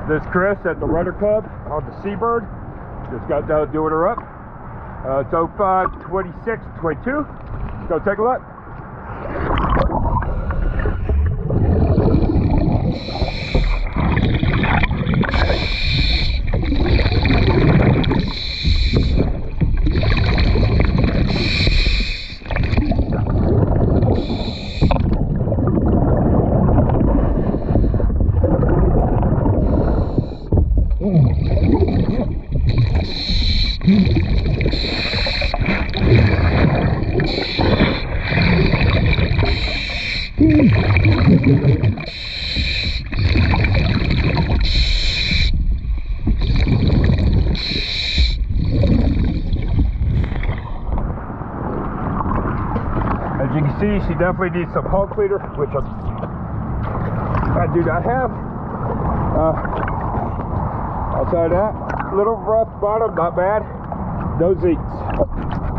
This Chris at the Rudder Club on the Seabird. Just got done doing her up. It's 05-26-22. Let's go take a look. As you can see, she definitely needs some hull cleaner, which I do not have. Outside of that, little rough bottom, not bad. No leaks.